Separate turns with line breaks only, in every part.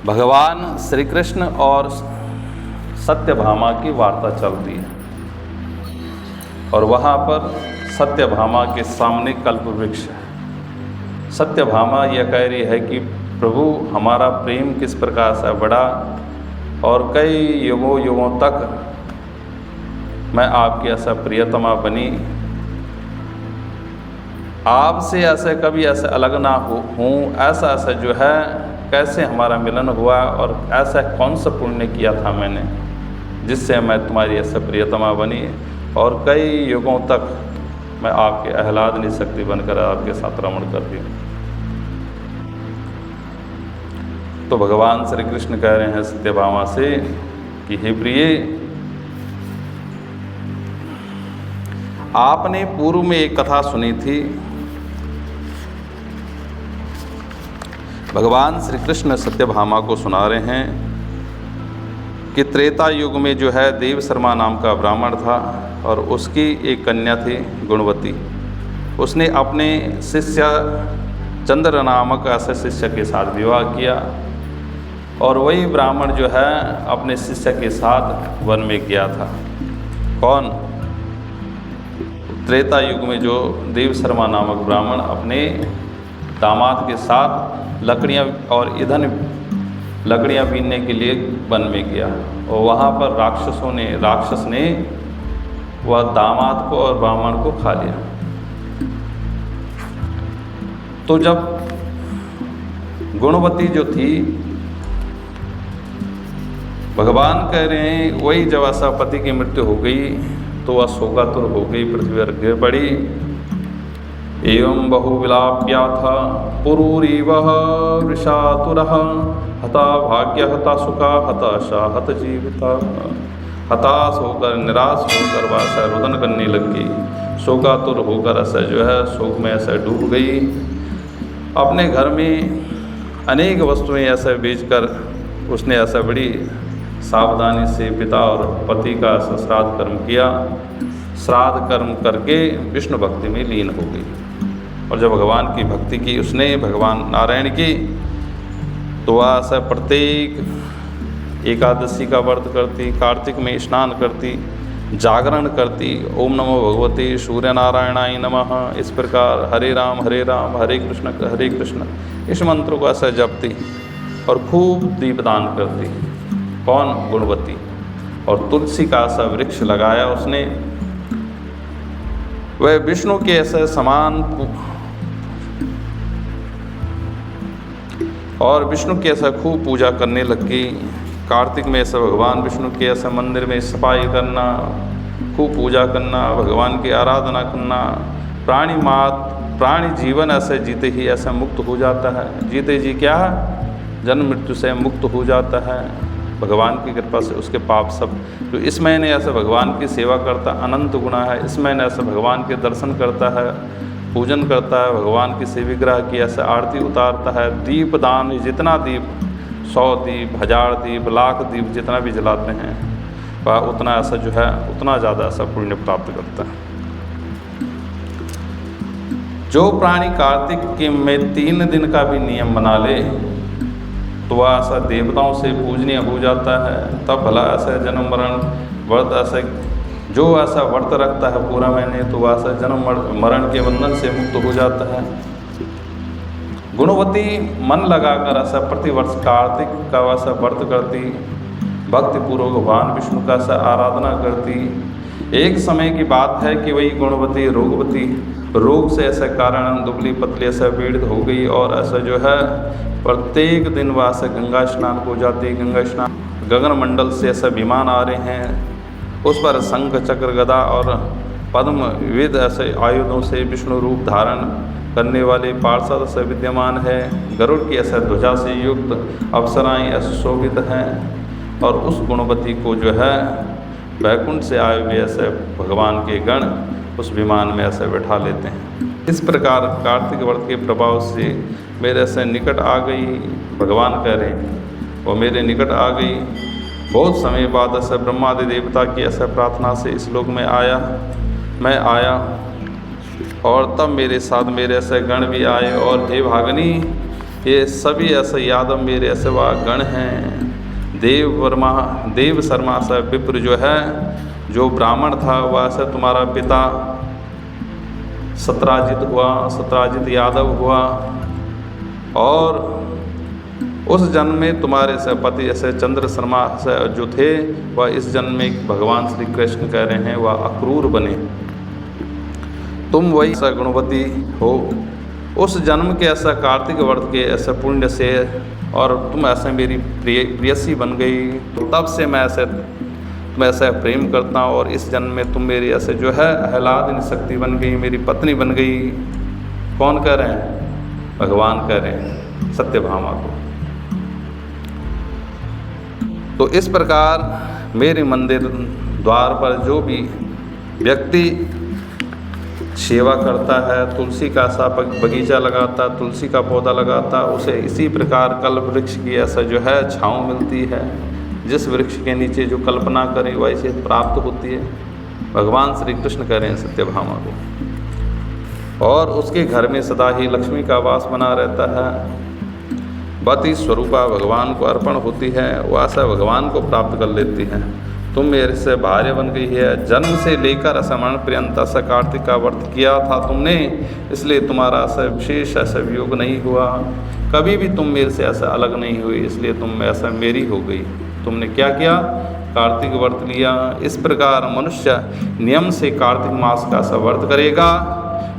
भगवान श्री कृष्ण और सत्यभामा की वार्ता चलती है और वहाँ पर सत्यभामा के सामने कल्पवृक्ष है। सत्यभामा यह कह रही है कि प्रभु, हमारा प्रेम किस प्रकार से बढ़ा और कई युगों युगों तक मैं आपकी ऐसा प्रियतमा बनी, आपसे ऐसे कभी ऐसे अलग ना हूँ, ऐसा ऐसा जो है कैसे हमारा मिलन हुआ और ऐसा कौन सा पुण्य किया था मैंने जिससे मैं तुम्हारी ऐसे प्रियतमा बनी और कई युगों तक मैं आपके आह्लादनी शक्ति बनकर आपके साथ रमण करती हूँ। तो भगवान श्री कृष्ण कह रहे हैं सत्यभामा से कि हे प्रिय, आपने पूर्व में एक कथा सुनी थी। भगवान श्री कृष्ण सत्यभामा को सुना रहे हैं कि त्रेता युग में जो है देव शर्मा नाम का ब्राह्मण था और उसकी एक कन्या थी गुणवती। उसने अपने शिष्य चंद्र नामक ऐसे शिष्य के साथ विवाह किया और वही ब्राह्मण जो है अपने शिष्य के साथ वन में गया था। कौन? त्रेता युग में जो देव शर्मा नामक ब्राह्मण अपने दामाद के साथ लकड़ियाँ और ईंधन लकड़ियाँ बीनने के लिए वन में गया और वहाँ पर राक्षस ने वह दामाद को और ब्राह्मण को खा लिया। तो जब गुणवती जो थी, भगवान कह रहे हैं वही जब ऐसा पति की मृत्यु हो गई तो वह शोकातुर हो गई, पृथ्वी पर गिर पड़ी। एवं बहुविलाप्याथ पुरूरीवः वृषातुरः हता भाग्य हता सुखा हताशा हत जीविता। हताश होकर निराश होकर वह ऐसा रुदन करने लग गई, शोकातुर होकर ऐसा जो है शोक में ऐसा डूब गई। अपने घर में अनेक वस्तुएं ऐसे बेचकर उसने ऐसा बड़ी सावधानी से पिता और पति का ऐसा श्राद्ध कर्म किया। श्राद्ध कर्म करके विष्णु भक्ति में लीन हो गई और जब भगवान की भक्ति की उसने, भगवान नारायण की, तो वह ऐसा प्रत्येक एकादशी का व्रत करती, कार्तिक में स्नान करती, जागरण करती, ओम नमो भगवते सूर्य नारायणाय नमः, इस प्रकार हरे राम हरे कृष्ण इस मंत्र को ऐसा जपती और खूब दीपदान करती। कौन? गुणवती। और तुलसी का ऐसा वृक्ष लगाया उसने। वह विष्णु के ऐसे समान और विष्णु की ऐसा खूब पूजा करने लग गई। कार्तिक में ऐसा भगवान विष्णु के ऐसे मंदिर में सफाई करना, खूब पूजा करना, भगवान की आराधना करना। प्राणी जीवन ऐसे जीते ही ऐसा मुक्त हो जाता है, जीते जी क्या जन्म मृत्यु से मुक्त हो जाता है भगवान की कृपा से। उसके पाप सब जो इस महीने ऐसे भगवान की सेवा करता, अनंत गुना है। इस महीने ऐसे भगवान के दर्शन करता है, पूजन करता है, भगवान की से विग्रह की ऐसे आरती उतारता है, दीप दान, जितना दीप 100 दीप 1000 दीप लाख दीप जितना भी जलाते हैं वह उतना ऐसा जो है उतना ज़्यादा ऐसा पुण्य प्राप्त करता है। जो प्राणी कार्तिक के में 3 दिन का भी नियम बना ले तो वह ऐसा देवताओं से पूजनीय हो जाता है। तब भला ऐसा जन्म मरण व्रत ऐसा जो ऐसा व्रत रखता है पूरा महीने तो वह ऐसा जन्म मरण के बंधन से मुक्त हो जाता है। गुणवती मन लगाकर ऐसा प्रतिवर्ष कार्तिक का वैसा व्रत करती, भक्तिपूर्वक भगवान विष्णु का ऐसा आराधना करती। एक समय की बात है कि वही गुणवती रोग से ऐसा कारण दुबली पतली ऐसा पीड़ित हो गई और ऐसा जो है प्रत्येक दिन वह ऐसा गंगा स्नान हो जाती। गंगा स्नान गगन मंडल से ऐसा विमान आ रहे हैं, उस पर शंख चक्र गदा और पद्म विविध ऐसे आयुधों से विष्णु रूप धारण करने वाले पार्षद से विद्यमान है। गरुड़ की ऐसा ध्वजा से युक्त अप्सराएं ऐसे शोभित हैं और उस गुणवती को जो है वैकुंठ से आए हुए ऐसे भगवान के गण उस विमान में ऐसे बैठा लेते हैं। इस प्रकार कार्तिक व्रत के प्रभाव से मेरे से निकट आ गई, भगवान कह रहे हैं वो मेरे निकट आ गई। बहुत समय बाद ऐसे ब्रह्मादि देवता की ऐसा प्रार्थना से इस लोक में मैं आया और तब मेरे साथ मेरे ऐसे गण भी आए और हे भागनी ये सभी ऐसे यादव मेरे ऐसे वह गण हैं। देव शर्मा से विप्र जो है, जो ब्राह्मण था वह से तुम्हारा पिता सत्राजित यादव हुआ, और उस जन्म में तुम्हारे से पति ऐसे चंद्र शर्मा से जो थे वह इस जन्म में भगवान श्री कृष्ण कह रहे हैं वह अक्रूर बने। तुम वही ऐसा गुणवती हो। उस जन्म के ऐसा कार्तिक व्रत के ऐसे पुण्य से और तुम ऐसे मेरी प्रियसी बन गई, तो तब से मैं ऐसे तुम्हें ऐसा प्रेम करता हूँ, और इस जन्म में तुम मेरी ऐसे जो है आह्लादिनी शक्ति बन गई, मेरी पत्नी बन गई। कौन कह रहे हैं? भगवान कह रहे हैं सत्यभामा को। तो इस प्रकार मेरे मंदिर द्वार पर जो भी व्यक्ति सेवा करता है, तुलसी का सा बगीचा लगाता, तुलसी का पौधा लगाता, उसे इसी प्रकार कल्प वृक्ष की ऐसा जो है छाँव मिलती है। जिस वृक्ष के नीचे जो कल्पना करे वह इसे प्राप्त होती है। भगवान श्री कृष्ण कह रहे हैं सत्यभामा को। और उसके घर में सदा ही लक्ष्मी का वास बना रहता है। पति स्वरूपा भगवान को अर्पण होती है, वह ऐसा भगवान को प्राप्त कर लेती है। तुम मेरे से भार्य बन गई है। जन्म से लेकर असमरण पर्यंत ऐसा कार्तिक का व्रत किया था तुमने, इसलिए तुम्हारा ऐसा विशेष ऐसा वियोग नहीं हुआ। कभी भी तुम मेरे से ऐसा अलग नहीं हुई, इसलिए तुम ऐसा मेरी हो गई। तुमने क्या किया? कार्तिक व्रत लिया। इस प्रकार मनुष्य नियम से कार्तिक मास का ऐसा व्रत करेगा,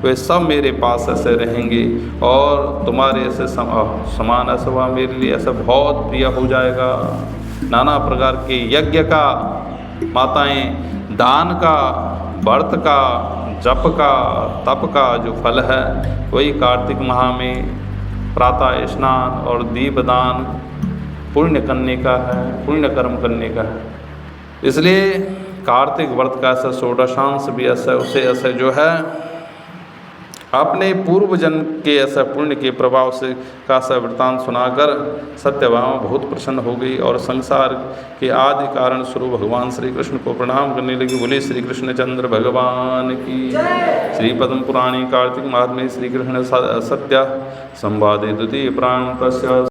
वे सब मेरे पास ऐसे रहेंगे, और तुम्हारे ऐसे समान ऐसा वह मेरे लिए ऐसा बहुत प्रिय हो जाएगा। नाना प्रकार के यज्ञ का, माताएं दान का, व्रत का, जप का, तप का जो फल है वही कार्तिक माह में प्रातः स्नान और दीपदान पुण्य करने का है, पुण्य कर्म करने का है। इसलिए कार्तिक व्रत का ऐसा षोडशांश भी ऐसा उसे ऐसा जो है अपने पूर्व जन्म के ऐसा पुण्य के प्रभाव से का ऐसा वृत्तांत सुनाकर सत्यभामा बहुत प्रसन्न हो गई, और संसार के आदि कारण स्वरूप भगवान श्री कृष्ण को प्रणाम करने लगी। बोले श्री कृष्ण चंद्र भगवान की। श्री पद्म पुराणी कार्तिक माह में श्री कृष्ण सत्य संवादे द्वितीय प्राण तस्य